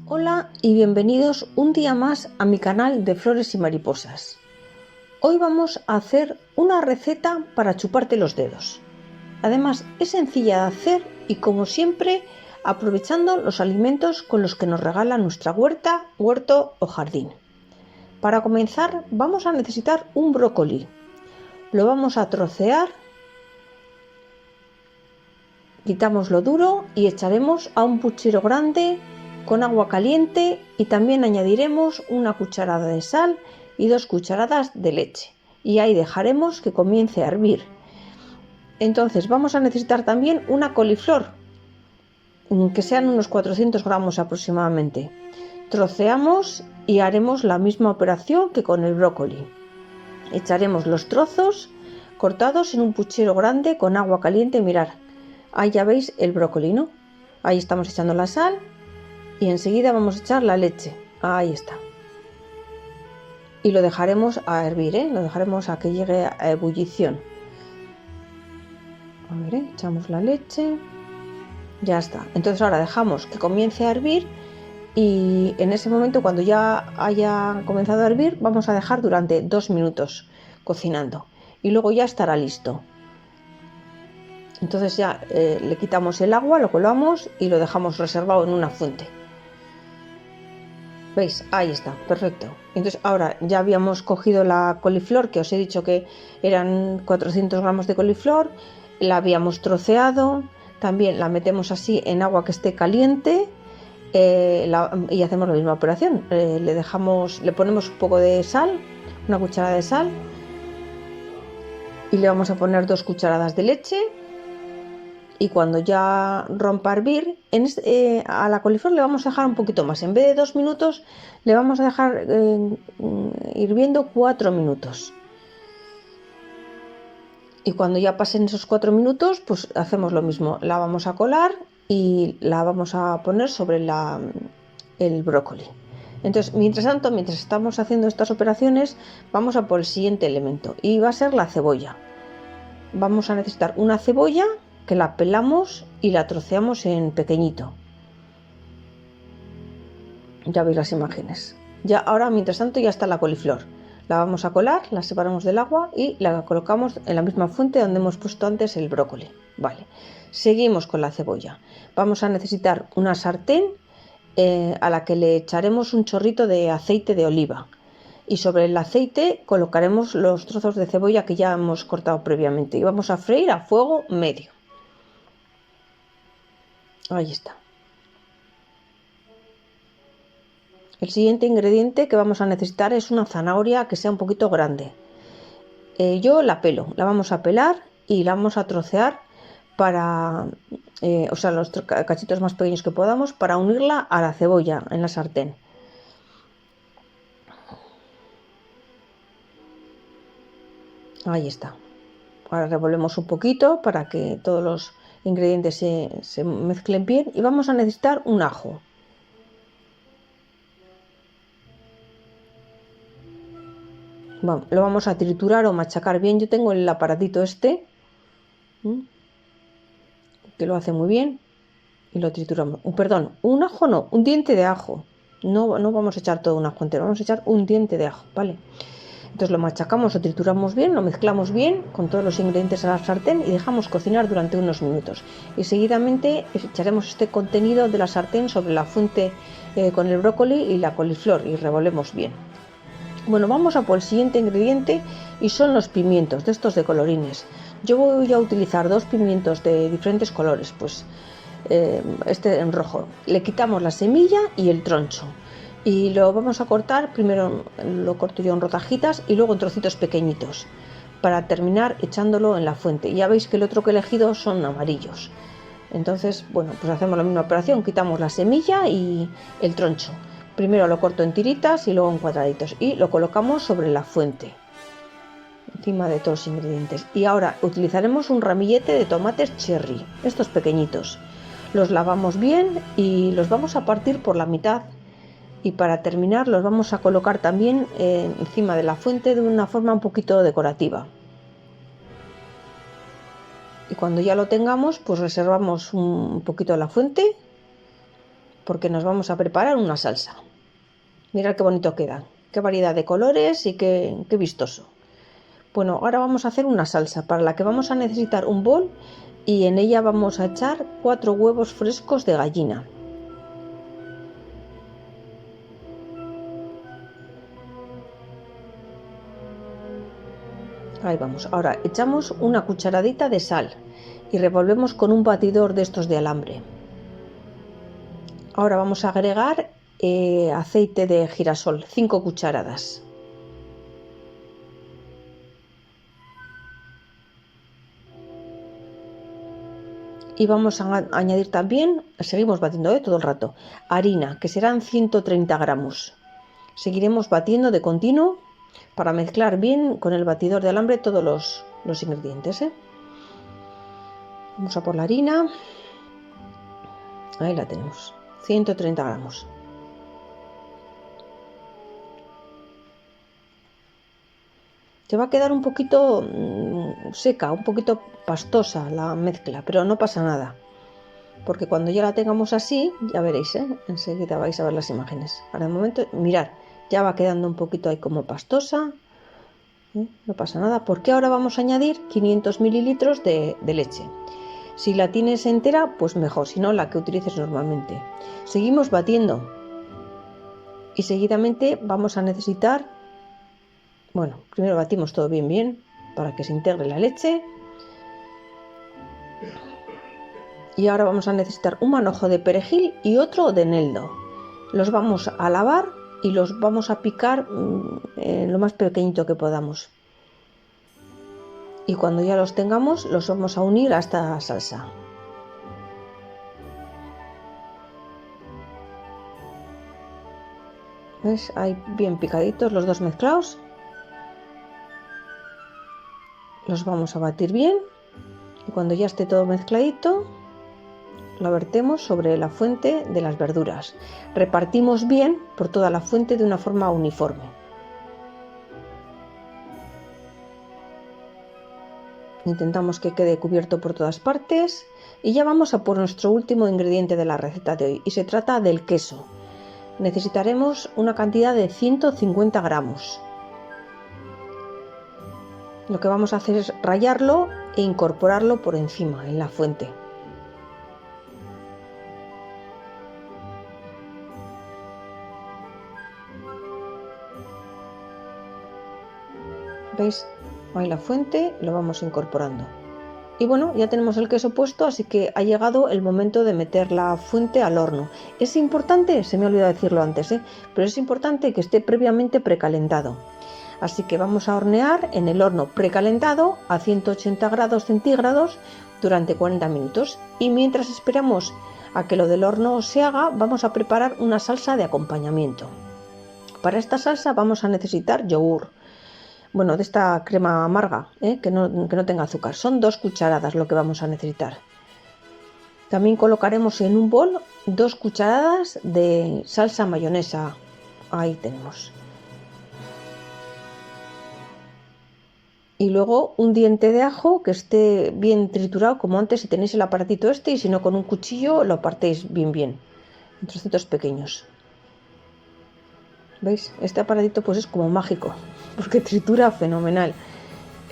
Hola y bienvenidos un día más a mi canal de flores y mariposas. Hoy vamos a hacer una receta para chuparte los dedos. Además es sencilla de hacer y como siempre aprovechando los alimentos con los que nos regala nuestra huerta, huerto o jardín. Para comenzar vamos a necesitar un brócoli. Lo vamos a trocear, quitamos lo duro y echaremos a un puchero grande con agua caliente y también añadiremos una cucharada de sal y 2 cucharadas de leche y ahí dejaremos que comience a hervir. Entonces vamos a necesitar también una coliflor, que sean unos 400 gramos aproximadamente. Troceamos y haremos la misma operación que con el brócoli. Echaremos los trozos cortados en un puchero grande con agua caliente. Mirad, ahí ya veis el brócoli, ¿no? Ahí estamos echando la sal y enseguida vamos a echar la leche. Ahí está. Y lo dejaremos a hervir, lo dejaremos a que llegue a ebullición. A ver, echamos la leche. Ya está. Entonces ahora dejamos que comience a hervir y en ese momento, cuando ya haya comenzado a hervir, vamos a dejar durante 2 minutos cocinando y luego ya estará listo. Entonces ya le quitamos el agua, lo colamos y lo dejamos reservado en una fuente. ¿Veis? Ahí está, perfecto. Entonces ahora ya habíamos cogido la coliflor, que os he dicho que eran 400 gramos de coliflor, la habíamos troceado, también la metemos así en agua que esté caliente y hacemos la misma operación. Le ponemos un poco de sal, una cucharada de sal, y le vamos a poner 2 cucharadas de leche. Y cuando ya rompa a hervir, a la coliflor le vamos a dejar un poquito más. En vez de 2 minutos, le vamos a dejar hirviendo 4 minutos. Y cuando ya pasen esos 4 minutos, pues hacemos lo mismo. La vamos a colar y la vamos a poner sobre el brócoli. Entonces, mientras tanto, mientras estamos haciendo estas operaciones, vamos a por el siguiente elemento. Y va a ser la cebolla. Vamos a necesitar una cebolla que la pelamos y la troceamos en pequeñito. Ya veis las imágenes. Ya ahora, mientras tanto, ya está la coliflor. La vamos a colar, la separamos del agua y la colocamos en la misma fuente donde hemos puesto antes el brócoli. Vale, seguimos con la cebolla. Vamos a necesitar una sartén a la que le echaremos un chorrito de aceite de oliva. Y sobre el aceite colocaremos los trozos de cebolla que ya hemos cortado previamente y vamos a freír a fuego medio. Ahí está. El siguiente ingrediente que vamos a necesitar es una zanahoria que sea un poquito grande. Yo la pelo, la vamos a pelar y la vamos a trocear para, o sea, los cachitos más pequeños que podamos para unirla a la cebolla en la sartén. Ahí está. Ahora revolvemos un poquito para que todos los ingredientes se mezclen bien y vamos a necesitar un ajo. Bueno, lo vamos a triturar o machacar bien. Yo tengo el aparatito este que lo hace muy bien y lo trituramos. Perdón, un ajo no, un diente de ajo. No vamos a echar todo un ajo entero, vamos a echar un diente de ajo, ¿vale? Entonces lo machacamos o trituramos bien, lo mezclamos bien con todos los ingredientes a la sartén y dejamos cocinar durante unos minutos. Y seguidamente echaremos este contenido de la sartén sobre la fuente con el brócoli y la coliflor y revolvemos bien. Bueno, vamos a por el siguiente ingrediente y son los pimientos, de estos de colorines. Yo voy a utilizar 2 pimientos de diferentes colores, pues este en rojo. Le quitamos la semilla y el troncho. Y lo vamos a cortar, primero lo corto yo en rodajitas y luego en trocitos pequeñitos para terminar echándolo en la fuente. Ya veis que el otro que he elegido son amarillos. Entonces, bueno, pues hacemos la misma operación, quitamos la semilla y el troncho. Primero lo corto en tiritas y luego en cuadraditos y lo colocamos sobre la fuente, encima de todos los ingredientes. Y ahora utilizaremos un ramillete de tomates cherry, estos pequeñitos. Los lavamos bien y los vamos a partir por la mitad. Y para terminar los vamos a colocar también encima de la fuente de una forma un poquito decorativa. Y cuando ya lo tengamos, pues reservamos un poquito de la fuente porque nos vamos a preparar una salsa. Mirad qué bonito queda, qué variedad de colores y qué vistoso. Bueno, ahora vamos a hacer una salsa para la que vamos a necesitar un bol y en ella vamos a echar 4 huevos frescos de gallina. Ahí vamos. Ahora echamos una cucharadita de sal y revolvemos con un batidor de estos de alambre. Ahora vamos a agregar aceite de girasol, 5 cucharadas. Y vamos a añadir también, seguimos batiendo todo el rato, harina, que serán 130 gramos. Seguiremos batiendo de continuo para mezclar bien con el batidor de alambre todos los ingredientes. Vamos a por la harina. Ahí la tenemos, 130 gramos. Te va a quedar un poquito seca, un poquito pastosa la mezcla, pero no pasa nada, porque cuando ya la tengamos así, ya veréis, enseguida vais a ver las imágenes. Ahora de momento, mirad, ya va quedando un poquito ahí como pastosa, no pasa nada, porque ahora vamos a añadir 500 mililitros de leche. Si la tienes entera, pues mejor, si no, la que utilices normalmente. Seguimos batiendo y seguidamente vamos a necesitar, bueno, primero batimos todo bien para que se integre la leche. Y ahora vamos a necesitar un manojo de perejil y otro de eneldo. Los vamos a lavar y los vamos a picar lo más pequeñito que podamos. Y cuando ya los tengamos, los vamos a unir a esta salsa. ¿Ves? Ahí bien picaditos los dos mezclados. Los vamos a batir bien. Y cuando ya esté todo mezcladito, lo vertemos sobre la fuente de las verduras. Repartimos bien por toda la fuente de una forma uniforme. Intentamos que quede cubierto por todas partes y ya vamos a por nuestro último ingrediente de la receta de hoy, y se trata del queso. Necesitaremos una cantidad de 150 gramos. Lo que vamos a hacer es rallarlo e incorporarlo por encima en la fuente. ¿Veis? Ahí la fuente, lo vamos incorporando. Y bueno, ya tenemos el queso puesto, así que ha llegado el momento de meter la fuente al horno. Es importante, se me ha olvidado decirlo antes, pero es importante que esté previamente precalentado. Así que vamos a hornear en el horno precalentado a 180 grados centígrados durante 40 minutos. Y mientras esperamos a que lo del horno se haga, vamos a preparar una salsa de acompañamiento. Para esta salsa vamos a necesitar yogur. Bueno, de esta crema amarga, que no tenga azúcar. Son 2 cucharadas lo que vamos a necesitar. También colocaremos en un bol 2 cucharadas de salsa mayonesa. Ahí tenemos. Y luego un diente de ajo que esté bien triturado, como antes, si tenéis el aparatito este, y si no, con un cuchillo lo partéis bien, en trocitos pequeños. ¿Veis? Este aparatito pues es como mágico, porque tritura fenomenal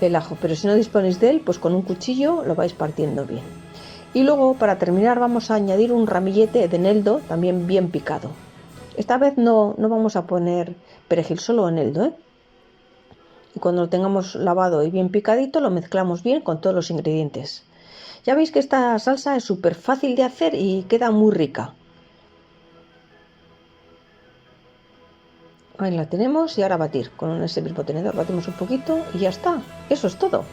el ajo, pero si no disponéis de él, pues con un cuchillo lo vais partiendo bien. Y luego, para terminar, vamos a añadir un ramillete de eneldo también bien picado. Esta vez no vamos a poner perejil, solo eneldo, Y cuando lo tengamos lavado y bien picadito, lo mezclamos bien con todos los ingredientes. Ya veis que esta salsa es súper fácil de hacer y queda muy rica. Ahí la tenemos, y ahora batir con ese mismo tenedor, batimos un poquito y ya está. Eso es todo.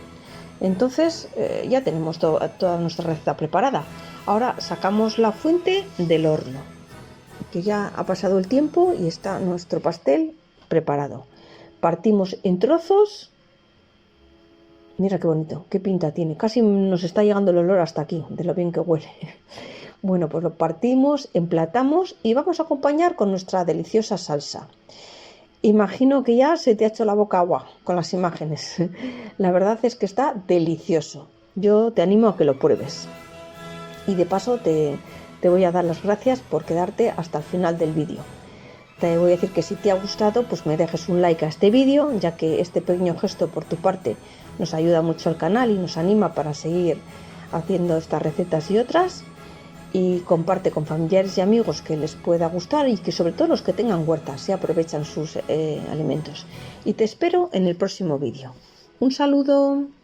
Entonces ya tenemos toda nuestra receta preparada. Ahora sacamos la fuente del horno, que ya ha pasado el tiempo y está nuestro pastel preparado. Partimos en trozos. Mira qué bonito, qué pinta tiene. Casi nos está llegando el olor hasta aquí, de lo bien que huele. Bueno, pues lo partimos, emplatamos y vamos a acompañar con nuestra deliciosa salsa. Imagino que ya se te ha hecho la boca agua con las imágenes. La verdad es que está delicioso. Yo te animo a que lo pruebes. Y de paso te te voy a dar las gracias por quedarte hasta el final del vídeo. Te voy a decir que si te ha gustado, pues me dejes un like a este vídeo, ya que este pequeño gesto por tu parte nos ayuda mucho al canal y nos anima para seguir haciendo estas recetas y otras. Y comparte con familiares y amigos que les pueda gustar y que sobre todo los que tengan huertas se aprovechan sus alimentos. Y te espero en el próximo vídeo. Un saludo.